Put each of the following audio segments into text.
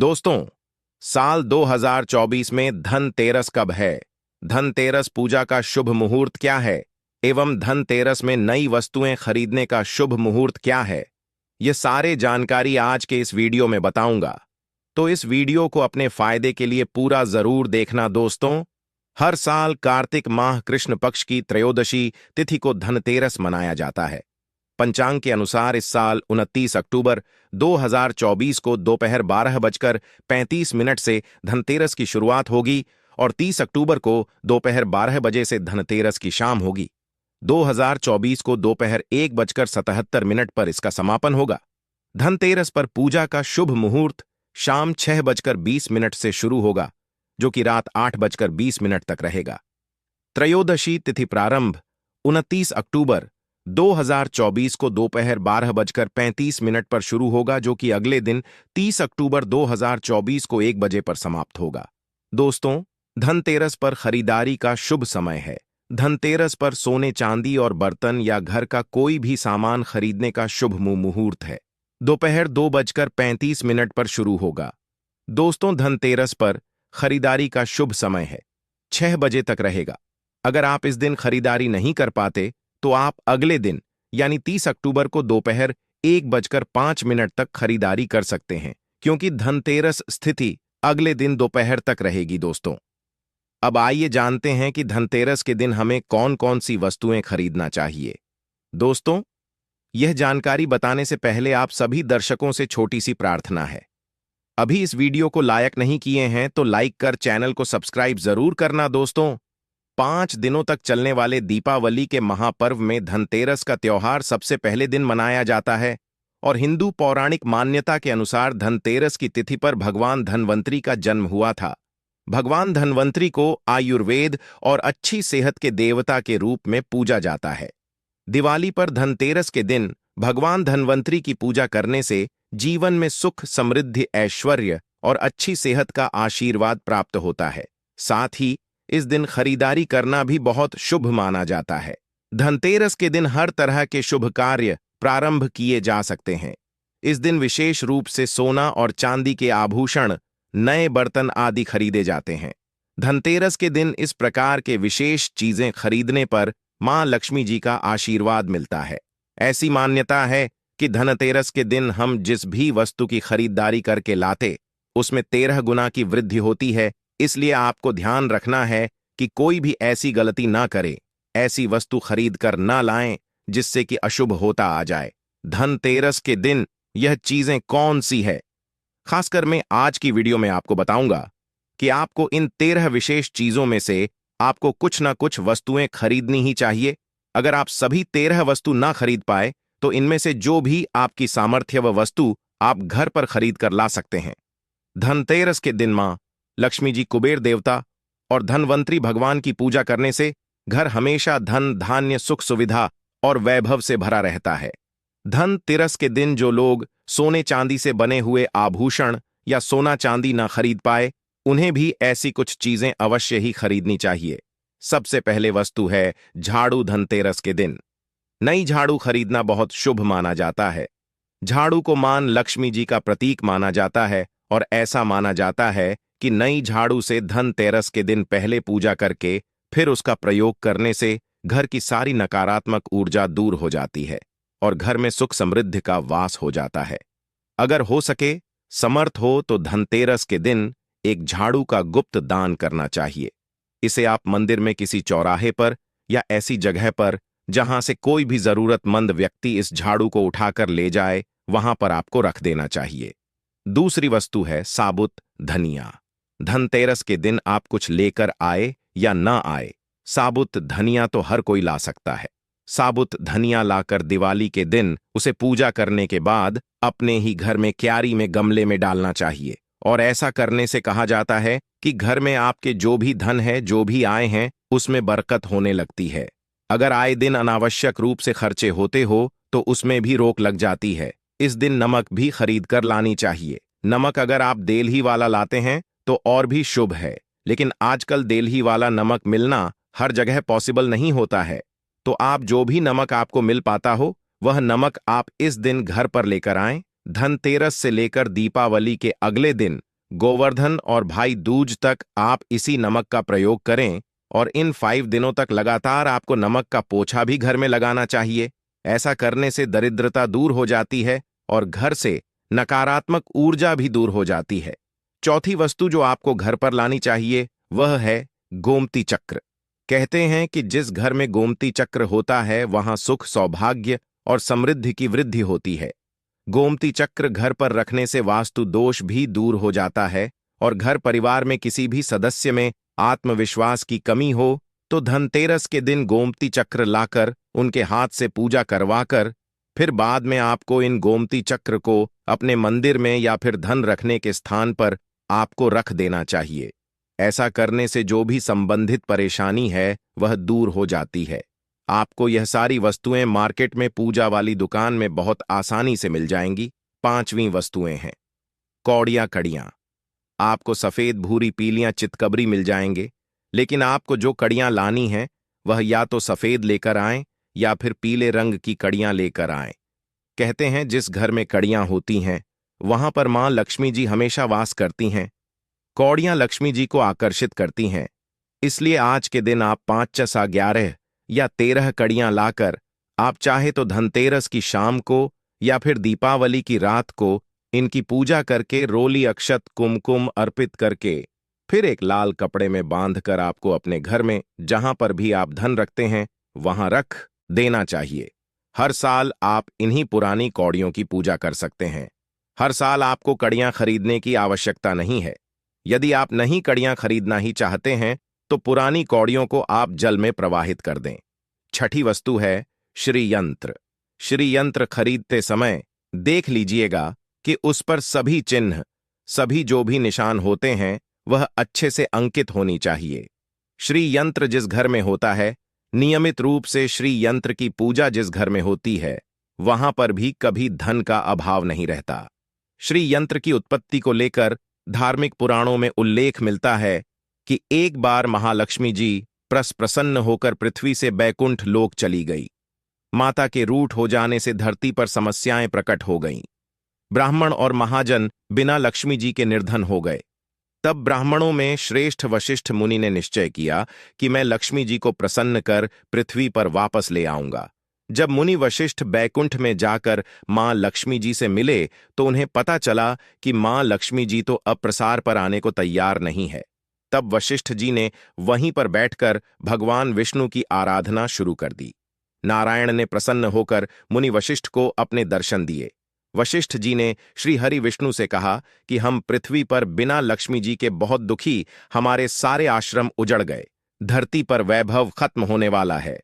दोस्तों, साल 2024 में धनतेरस कब है? धनतेरस पूजा का शुभ मुहूर्त क्या है एवं धनतेरस में नई वस्तुएं खरीदने का शुभ मुहूर्त क्या है? ये सारे जानकारी आज के इस वीडियो में बताऊंगा। तो इस वीडियो को अपने फायदे के लिए पूरा जरूर देखना दोस्तों। हर साल कार्तिक माह कृष्ण पक्ष की त्रयोदशी तिथि को धनतेरस मनाया जाता है। पंचांग के अनुसार इस साल 29 अक्टूबर 2024 को दोपहर 12:35 से धनतेरस की शुरुआत होगी और 30 अक्टूबर को दोपहर 12 बजे से धनतेरस की शाम होगी। 2024 को दोपहर 1:77 पर इसका समापन होगा। धनतेरस पर पूजा का शुभ मुहूर्त शाम 6:20 से शुरू होगा, जो कि रात 8:20 तक रहेगा। त्रयोदशी तिथि प्रारंभ 29 अक्टूबर 2024 को दोपहर 12:35 पर शुरू होगा, जो कि अगले दिन 30 अक्टूबर 2024 को 1 बजे पर समाप्त होगा। दोस्तों, धनतेरस पर खरीदारी का शुभ समय है। धनतेरस पर सोने चांदी और बर्तन या घर का कोई भी सामान खरीदने का शुभ मुहूर्त है। दोपहर 2:35 पर शुरू होगा। दोस्तों, धनतेरस पर खरीदारी का शुभ समय है 6 बजे तक रहेगा। अगर आप इस दिन खरीदारी नहीं कर पाते तो आप अगले दिन यानी 30 अक्टूबर को दोपहर 1:05 तक खरीदारी कर सकते हैं, क्योंकि धनतेरस स्थिति अगले दिन दोपहर तक रहेगी। दोस्तों, अब आइए जानते हैं कि धनतेरस के दिन हमें कौन कौन सी वस्तुएं खरीदना चाहिए। दोस्तों, यह जानकारी बताने से पहले आप सभी दर्शकों से छोटी सी प्रार्थना है। अभी इस वीडियो को लाइक नहीं किए हैं तो लाइक कर चैनल को सब्सक्राइब जरूर करना। दोस्तों, 5 दिनों तक चलने वाले दीपावली के महापर्व में धनतेरस का त्योहार सबसे पहले दिन मनाया जाता है और हिंदू पौराणिक मान्यता के अनुसार धनतेरस की तिथि पर भगवान धन्वंतरी का जन्म हुआ था। भगवान धन्वंतरी को आयुर्वेद और अच्छी सेहत के देवता के रूप में पूजा जाता है। दिवाली पर धनतेरस के दिन भगवान धन्वंतरी की पूजा करने से जीवन में सुख, समृद्धि, ऐश्वर्य और अच्छी सेहत का आशीर्वाद प्राप्त होता है। साथ ही इस दिन खरीदारी करना भी बहुत शुभ माना जाता है। धनतेरस के दिन हर तरह के शुभ कार्य प्रारंभ किए जा सकते हैं। इस दिन विशेष रूप से सोना और चांदी के आभूषण, नए बर्तन आदि खरीदे जाते हैं। धनतेरस के दिन इस प्रकार के विशेष चीजें खरीदने पर मां लक्ष्मी जी का आशीर्वाद मिलता है। ऐसी मान्यता है कि धनतेरस के दिन हम जिस भी वस्तु की खरीदारी करके लाते, उसमें 13 गुना की वृद्धि होती है। इसलिए आपको ध्यान रखना है कि कोई भी ऐसी गलती ना करे, ऐसी वस्तु खरीद कर ना लाएं जिससे कि अशुभ होता आ जाए। धनतेरस के दिन यह चीजें कौन सी है, खासकर मैं आज की वीडियो में आपको बताऊंगा कि आपको इन 13 विशेष चीजों में से आपको कुछ ना कुछ वस्तुएं खरीदनी ही चाहिए। अगर आप सभी 13 वस्तु ना खरीद पाए तो इनमें से जो भी आपकी सामर्थ्य व वस्तु आप घर पर खरीद कर ला सकते हैं। धनतेरस के दिन मां लक्ष्मी जी, कुबेर देवता और धनवंतरी भगवान की पूजा करने से घर हमेशा धन, धान्य, सुख, सुविधा और वैभव से भरा रहता है। धनतेरस के दिन जो लोग सोने चांदी से बने हुए आभूषण या सोना चांदी ना खरीद पाए, उन्हें भी ऐसी कुछ चीजें अवश्य ही खरीदनी चाहिए। सबसे पहले वस्तु है झाड़ू। धनतेरस के दिन नई झाड़ू खरीदना बहुत शुभ माना जाता है। झाड़ू को मां लक्ष्मी जी का प्रतीक माना जाता है और ऐसा माना जाता है कि नई झाड़ू से धनतेरस के दिन पहले पूजा करके फिर उसका प्रयोग करने से घर की सारी नकारात्मक ऊर्जा दूर हो जाती है और घर में सुख समृद्धि का वास हो जाता है। अगर हो सके, समर्थ हो तो धनतेरस के दिन एक झाड़ू का गुप्त दान करना चाहिए। इसे आप मंदिर में किसी चौराहे पर या ऐसी जगह पर जहां से कोई भी जरूरतमंद व्यक्ति इस झाड़ू को उठाकर ले जाए, वहां पर आपको रख देना चाहिए। दूसरी वस्तु है साबुत धनिया। धनतेरस के दिन आप कुछ लेकर आए या ना आए, साबुत धनिया तो हर कोई ला सकता है। साबुत धनिया लाकर दिवाली के दिन उसे पूजा करने के बाद अपने ही घर में क्यारी में गमले में डालना चाहिए। और ऐसा करने से कहा जाता है कि घर में आपके जो भी धन है, जो भी आए हैं, उसमें बरकत होने लगती है। अगर आए दिन अनावश्यक रूप से खर्चे होते हो तो उसमें भी रोक लग जाती है। इस दिन नमक भी खरीद कर लानी चाहिए। नमक अगर आप देलही वाला लाते हैं तो और भी शुभ है, लेकिन आजकल देलही वाला नमक मिलना हर जगह पॉसिबल नहीं होता है। तो आप जो भी नमक आपको मिल पाता हो, वह नमक आप इस दिन घर पर लेकर आएं। धनतेरस से लेकर दीपावली के अगले दिन गोवर्धन और भाई दूज तक आप इसी नमक का प्रयोग करें और इन 5 दिनों तक लगातार आपको नमक का पोछा भी घर में लगाना चाहिए। ऐसा करने से दरिद्रता दूर हो जाती है और घर से नकारात्मक ऊर्जा भी दूर हो जाती है। चौथी वस्तु जो आपको घर पर लानी चाहिए वह है गोमती चक्र। कहते हैं कि जिस घर में गोमती चक्र होता है वहां सुख, सौभाग्य और समृद्धि की वृद्धि होती है। गोमती चक्र घर पर रखने से वास्तु दोष भी दूर हो जाता है और घर परिवार में किसी भी सदस्य में आत्मविश्वास की कमी हो तो धनतेरस के दिन गोमती चक्र लाकर उनके हाथ से पूजा करवाकर फिर बाद में आपको इन गोमती चक्र को अपने मंदिर में या फिर धन रखने के स्थान पर आपको रख देना चाहिए। ऐसा करने से जो भी संबंधित परेशानी है वह दूर हो जाती है। आपको यह सारी वस्तुएं मार्केट में पूजा वाली दुकान में बहुत आसानी से मिल जाएंगी। 5वीं वस्तुएं हैं कौड़ियां कड़ियां। आपको सफेद, भूरी, पीलियां चितकबरी मिल जाएंगे, लेकिन आपको जो कड़ियां लानी हैं वह या तो सफेद लेकर आएं या फिर पीले रंग की कड़ियां लेकर आएं। कहते हैं जिस घर में कड़ियां होती हैं वहां पर मां लक्ष्मी जी हमेशा वास करती हैं। कौड़ियां लक्ष्मी जी को आकर्षित करती हैं, इसलिए आज के दिन आप 5 11 या 13 कड़ियां लाकर आप चाहे तो धनतेरस की शाम को या फिर दीपावली की रात को इनकी पूजा करके रोली, अक्षत, कुमकुम अर्पित करके फिर एक लाल कपड़े में बांधकर आपको अपने घर में जहां पर भी आप धन रखते हैं वहां रख देना चाहिए। हर साल आप इन्हीं पुरानी कौड़ियों की पूजा कर सकते हैं। हर साल आपको कड़ियां खरीदने की आवश्यकता नहीं है। यदि आप नहीं कड़ियां खरीदना ही चाहते हैं तो पुरानी कौड़ियों को आप जल में प्रवाहित कर दें। छठी वस्तु है श्री यंत्र। श्री यंत्र खरीदते समय देख लीजिएगा कि उस पर सभी चिन्ह, सभी जो भी निशान होते हैं वह अच्छे से अंकित होनी चाहिए। श्री यंत्र जिस घर में होता है, नियमित रूप से श्री यंत्र की पूजा जिस घर में होती है, वहां पर भी कभी धन का अभाव नहीं रहता। श्री यंत्र की उत्पत्ति को लेकर धार्मिक पुराणों में उल्लेख मिलता है कि एक बार महालक्ष्मी जी प्रसन्न होकर पृथ्वी से बैकुंठ लोक चली गई। माता के रूठ हो जाने से धरती पर समस्याएं प्रकट हो गईं। ब्राह्मण और महाजन बिना लक्ष्मी जी के निर्धन हो गए। तब ब्राह्मणों में श्रेष्ठ वशिष्ठ मुनि ने निश्चय किया कि मैं लक्ष्मी जी को प्रसन्न कर पृथ्वी पर वापस ले आऊंगा। जब मुनि वशिष्ठ बैकुंठ में जाकर मां लक्ष्मी जी से मिले तो उन्हें पता चला कि मां लक्ष्मी जी तो अब प्रसार पर आने को तैयार नहीं है। तब वशिष्ठ जी ने वहीं पर बैठकर भगवान विष्णु की आराधना शुरू कर दी। नारायण ने प्रसन्न होकर मुनि वशिष्ठ को अपने दर्शन दिए। वशिष्ठ जी ने श्री हरि विष्णु से कहा कि हम पृथ्वी पर बिना लक्ष्मी जी के बहुत दुखी, हमारे सारे आश्रम उजड़ गए, धरती पर वैभव खत्म होने वाला है।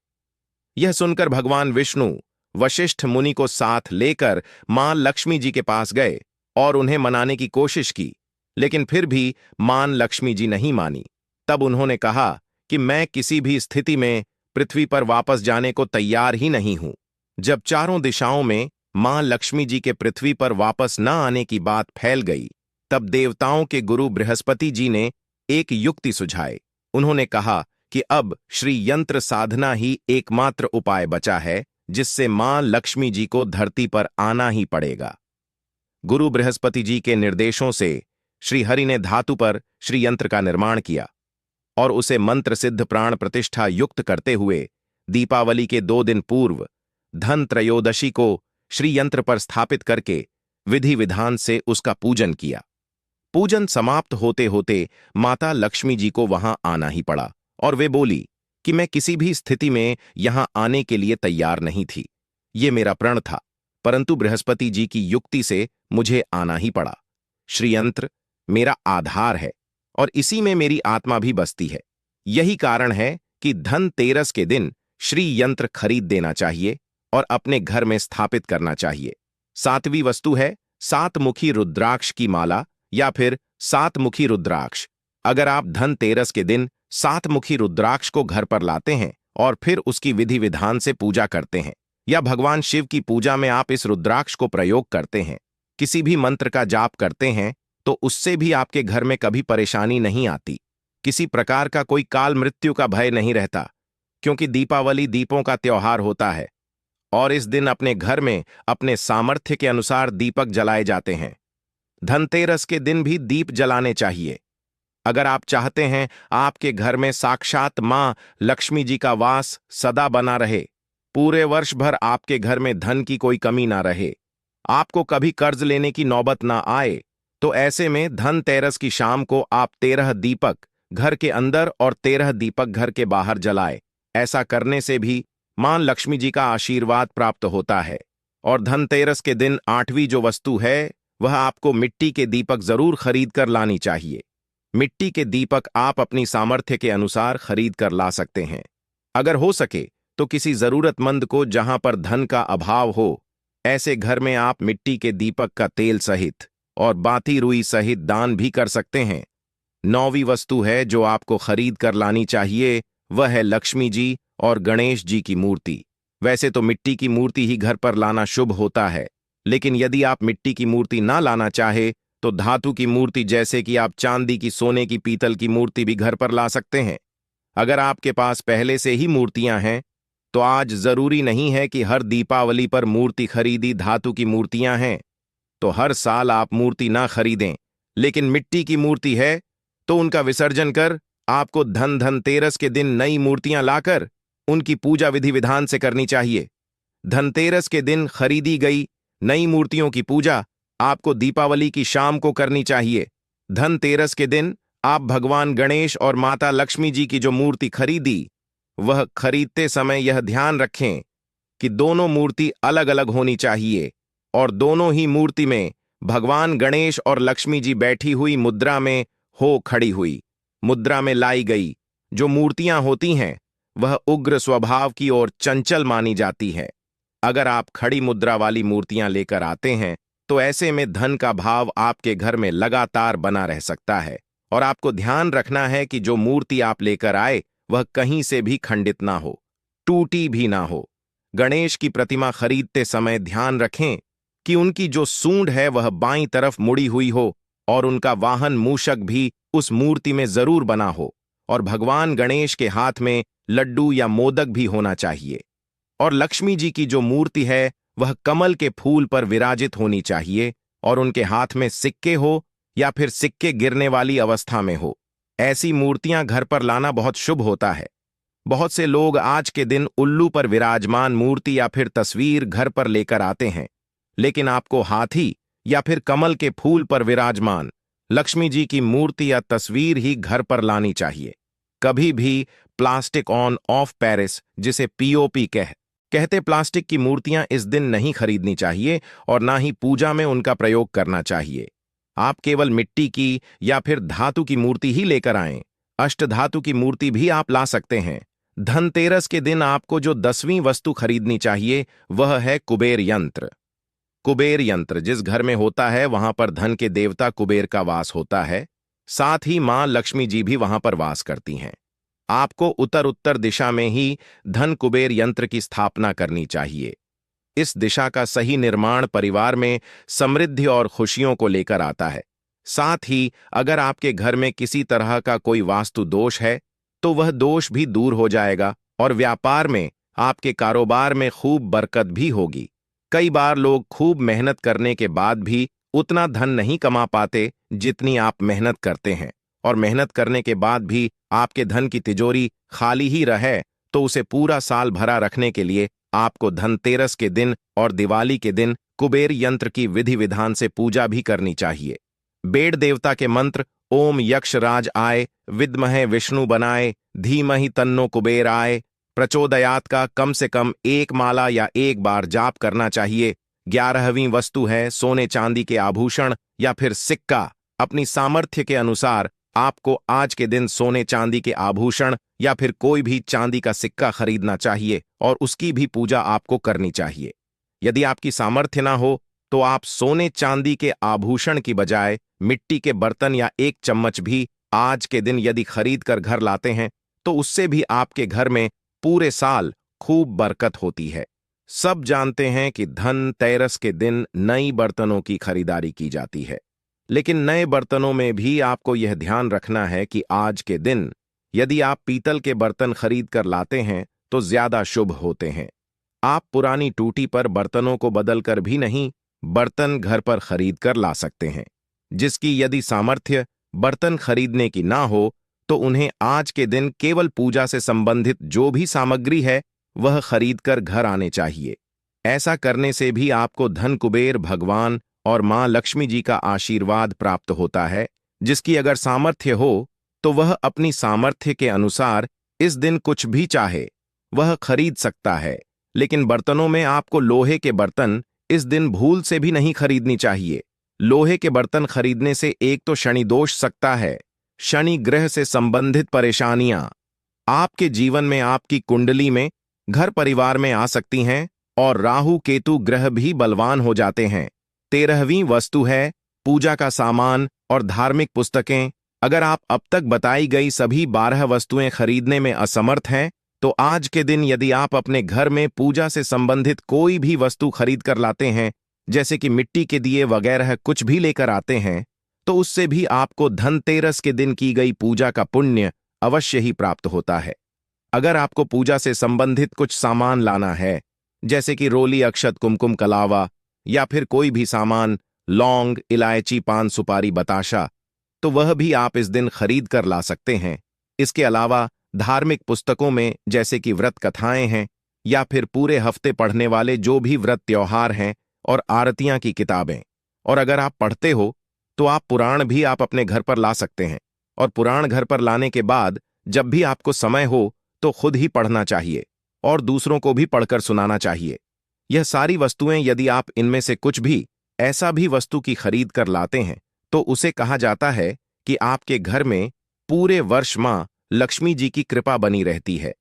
यह सुनकर भगवान विष्णु वशिष्ठ मुनि को साथ लेकर मां लक्ष्मी जी के पास गए और उन्हें मनाने की कोशिश की, लेकिन फिर भी मां लक्ष्मी जी नहीं मानी। तब उन्होंने कहा कि मैं किसी भी स्थिति में पृथ्वी पर वापस जाने को तैयार ही नहीं हूं। जब चारों दिशाओं में मां लक्ष्मी जी के पृथ्वी पर वापस न आने की बात फैल गई, तब देवताओं के गुरु बृहस्पति जी ने एक युक्ति सुझाई। उन्होंने कहा कि अब श्री यंत्र साधना ही एकमात्र उपाय बचा है जिससे मां लक्ष्मी जी को धरती पर आना ही पड़ेगा। गुरु बृहस्पति जी के निर्देशों से श्री हरि ने धातु पर श्री यंत्र का निर्माण किया और उसे मंत्र सिद्ध प्राण प्रतिष्ठा युक्त करते हुए दीपावली के 2 दिन पूर्व धन त्रयोदशी को श्री यंत्र पर स्थापित करके विधि विधान से उसका पूजन किया। पूजन समाप्त होते होते माता लक्ष्मी जी को वहां आना ही पड़ा और वे बोली कि मैं किसी भी स्थिति में यहां आने के लिए तैयार नहीं थी। ये मेरा प्रण था, परंतु बृहस्पति जी की युक्ति से मुझे आना ही पड़ा। श्री यंत्र मेरा आधार है और इसी में मेरी आत्मा भी बसती है। यही कारण है कि धनतेरस के दिन श्री यंत्र खरीद देना चाहिए और अपने घर में स्थापित करना चाहिए। 7वीं वस्तु है 7 मुखी रुद्राक्ष की माला या फिर 7 मुखी रुद्राक्ष। अगर आप धनतेरस के दिन 7 मुखी रुद्राक्ष को घर पर लाते हैं और फिर उसकी विधि विधान से पूजा करते हैं या भगवान शिव की पूजा में आप इस रुद्राक्ष को प्रयोग करते हैं, किसी भी मंत्र का जाप करते हैं, तो उससे भी आपके घर में कभी परेशानी नहीं आती। किसी प्रकार का कोई काल मृत्यु का भय नहीं रहता, क्योंकि दीपावली दीपों का त्योहार होता है और इस दिन अपने घर में अपने सामर्थ्य के अनुसार दीपक जलाए जाते हैं। धनतेरस के दिन भी दीप जलाने चाहिए। अगर आप चाहते हैं आपके घर में साक्षात मां लक्ष्मी जी का वास सदा बना रहे, पूरे वर्ष भर आपके घर में धन की कोई कमी ना रहे, आपको कभी कर्ज लेने की नौबत ना आए, तो ऐसे में धनतेरस की शाम को आप 13 दीपक घर के अंदर और 13 दीपक घर के बाहर जलाए। ऐसा करने से भी मां लक्ष्मी जी का आशीर्वाद प्राप्त होता है। और धनतेरस के दिन 8वीं जो वस्तु है वह आपको मिट्टी के दीपक जरूर खरीद कर लानी चाहिए। मिट्टी के दीपक आप अपनी सामर्थ्य के अनुसार खरीद कर ला सकते हैं। अगर हो सके तो किसी जरूरतमंद को जहां पर धन का अभाव हो, ऐसे घर में आप मिट्टी के दीपक का तेल सहित और बाती रुई सहित दान भी कर सकते हैं। 9वीं वस्तु है जो आपको खरीद कर लानी चाहिए, वह है लक्ष्मी जी और गणेश जी की मूर्ति। वैसे तो मिट्टी की मूर्ति ही घर पर लाना शुभ होता है, लेकिन यदि आप मिट्टी की मूर्ति ना लाना चाहे तो धातु की मूर्ति जैसे कि आप चांदी की, सोने की, पीतल की मूर्ति भी घर पर ला सकते हैं। अगर आपके पास पहले से ही मूर्तियां हैं तो आज जरूरी नहीं है कि हर दीपावली पर मूर्ति खरीदी धातु की मूर्तियां हैं तो हर साल आप मूर्ति ना खरीदें, लेकिन मिट्टी की मूर्ति है तो उनका विसर्जन कर आपको धनतेरस के दिन नई मूर्तियां लाकर उनकी पूजा विधि विधान से करनी चाहिए। धनतेरस के दिन खरीदी गई नई मूर्तियों की पूजा आपको दीपावली की शाम को करनी चाहिए। धनतेरस के दिन आप भगवान गणेश और माता लक्ष्मी जी की जो मूर्ति खरीदी, वह खरीदते समय यह ध्यान रखें कि दोनों मूर्ति अलग अलग होनी चाहिए और दोनों ही मूर्ति में भगवान गणेश और लक्ष्मी जी बैठी हुई मुद्रा में हो, खड़ी हुई मुद्रा में लाई गई जो मूर्तियां होती हैं वह उग्र स्वभाव की और चंचल मानी जाती है। अगर आप खड़ी मुद्रा वाली मूर्तियां लेकर आते हैं तो ऐसे में धन का भाव आपके घर में लगातार बना रह सकता है। और आपको ध्यान रखना है कि जो मूर्ति आप लेकर आए वह कहीं से भी खंडित ना हो, टूटी भी ना हो। गणेश की प्रतिमा खरीदते समय ध्यान रखें कि उनकी जो सूंड है वह बाईं तरफ मुड़ी हुई हो और उनका वाहन मूषक भी उस मूर्ति में जरूर बना हो और भगवान गणेश के हाथ में लड्डू या मोदक भी होना चाहिए। और लक्ष्मी जी की जो मूर्ति है वह कमल के फूल पर विराजित होनी चाहिए और उनके हाथ में सिक्के हो या फिर सिक्के गिरने वाली अवस्था में हो। ऐसी मूर्तियां घर पर लाना बहुत शुभ होता है। बहुत से लोग आज के दिन उल्लू पर विराजमान मूर्ति या फिर तस्वीर घर पर लेकर आते हैं, लेकिन आपको हाथी या फिर कमल के फूल पर विराजमान लक्ष्मी जी की मूर्ति या तस्वीर ही घर पर लानी चाहिए। कभी भी प्लास्टिक ऑन ऑफ पेरिस, जिसे पीओपी कहते प्लास्टिक की मूर्तियां इस दिन नहीं खरीदनी चाहिए और ना ही पूजा में उनका प्रयोग करना चाहिए। आप केवल मिट्टी की या फिर धातु की मूर्ति ही लेकर आएं। अष्टधातु की मूर्ति भी आप ला सकते हैं। धनतेरस के दिन आपको जो 10वीं वस्तु खरीदनी चाहिए वह है कुबेर यंत्र। कुबेर यंत्र जिस घर में होता है वहां पर धन के देवता कुबेर का वास होता है, साथ ही मां लक्ष्मी जी भी वहां पर वास करती हैं। आपको उत्तर उत्तर दिशा में ही धन कुबेर यंत्र की स्थापना करनी चाहिए। इस दिशा का सही निर्माण परिवार में समृद्धि और खुशियों को लेकर आता है। साथ ही अगर आपके घर में किसी तरह का कोई वास्तु दोष है तो वह दोष भी दूर हो जाएगा और व्यापार में, आपके कारोबार में खूब बरकत भी होगी। कई बार लोग खूब मेहनत करने के बाद भी उतना धन नहीं कमा पाते जितनी आप मेहनत करते हैं, और मेहनत करने के बाद भी आपके धन की तिजोरी खाली ही रहे तो उसे पूरा साल भरा रखने के लिए आपको धनतेरस के दिन और दिवाली के दिन कुबेर यंत्र की विधि विधान से पूजा भी करनी चाहिए। बेड़ देवता के मंत्र ओम यक्षराज आय, विद्महे विष्णु बनाए, धीमहि तन्नो कुबेर आय, प्रचोदयात का कम से कम 1 माला या 1 बार जाप करना चाहिए। 11वीं वस्तु है सोने चांदी के आभूषण या फिर सिक्का। अपनी सामर्थ्य के अनुसार आपको आज के दिन सोने चांदी के आभूषण या फिर कोई भी चांदी का सिक्का खरीदना चाहिए और उसकी भी पूजा आपको करनी चाहिए। यदि आपकी सामर्थ्य ना हो तो आप सोने चांदी के आभूषण की बजाय मिट्टी के बर्तन या 1 चम्मच भी आज के दिन यदि खरीद कर घर लाते हैं तो उससे भी आपके घर में पूरे साल खूब बरकत होती है। सब जानते हैं कि धनतेरस के दिन नई बर्तनों की खरीदारी की जाती है, लेकिन नए बर्तनों में भी आपको यह ध्यान रखना है कि आज के दिन यदि आप पीतल के बर्तन खरीद कर लाते हैं तो ज्यादा शुभ होते हैं। आप पुरानी टूटी पर बर्तनों को बदलकर भी नहीं, बर्तन घर पर खरीद कर ला सकते हैं। जिसकी यदि सामर्थ्य बर्तन खरीदने की ना हो तो उन्हें आज के दिन केवल पूजा से संबंधित जो भी सामग्री है वह खरीद कर घर आने चाहिए। ऐसा करने से भी आपको धन कुबेर भगवान और मां लक्ष्मी जी का आशीर्वाद प्राप्त होता है। जिसकी अगर सामर्थ्य हो तो वह अपनी सामर्थ्य के अनुसार इस दिन कुछ भी चाहे वह खरीद सकता है। लेकिन बर्तनों में आपको लोहे के बर्तन इस दिन भूल से भी नहीं खरीदनी चाहिए। लोहे के बर्तन खरीदने से एक तो शनि दोष सकता है, शनि ग्रह से संबंधित परेशानियां आपके जीवन में, आपकी कुंडली में, घर परिवार में आ सकती हैं और राहु केतु ग्रह भी बलवान हो जाते हैं। 13वीं वस्तु है पूजा का सामान और धार्मिक पुस्तकें। अगर आप अब तक बताई गई सभी 12 वस्तुएं खरीदने में असमर्थ हैं तो आज के दिन यदि आप अपने घर में पूजा से संबंधित कोई भी वस्तु खरीद कर लाते हैं, जैसे कि मिट्टी के दिए वगैरह कुछ भी लेकर आते हैं, तो उससे भी आपको धनतेरस के दिन की गई पूजा का पुण्य अवश्य ही प्राप्त होता है। अगर आपको पूजा से संबंधित कुछ सामान लाना है, जैसे कि रोली, अक्षत, कुमकुम, कलावा या फिर कोई भी सामान, लौंग, इलायची, पान सुपारी, बताशा, तो वह भी आप इस दिन खरीद कर ला सकते हैं। इसके अलावा धार्मिक पुस्तकों में जैसे कि व्रत कथाएं हैं या फिर पूरे हफ्ते पढ़ने वाले जो भी व्रत त्योहार हैं और आरतियां की किताबें, और अगर आप पढ़ते हो तो आप पुराण भी आप अपने घर पर ला सकते हैं। और पुराण घर पर लाने के बाद जब भी आपको समय हो तो खुद ही पढ़ना चाहिए और दूसरों को भी पढ़कर सुनाना चाहिए। यह सारी वस्तुएं यदि आप इनमें से कुछ भी ऐसा भी वस्तु की खरीद कर लाते हैं तो उसे कहा जाता है कि आपके घर में पूरे वर्ष मां लक्ष्मी जी की कृपा बनी रहती है।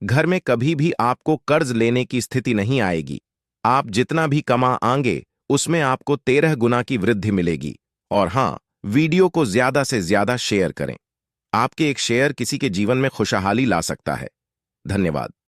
घर में कभी भी आपको कर्ज लेने की स्थिति नहीं आएगी। आप जितना भी कमा आएंगे उसमें आपको 13 गुना की वृद्धि मिलेगी। और हाँ, वीडियो को ज्यादा से ज्यादा शेयर करें। आपके एक शेयर किसी के जीवन में खुशहाली ला सकता है। धन्यवाद।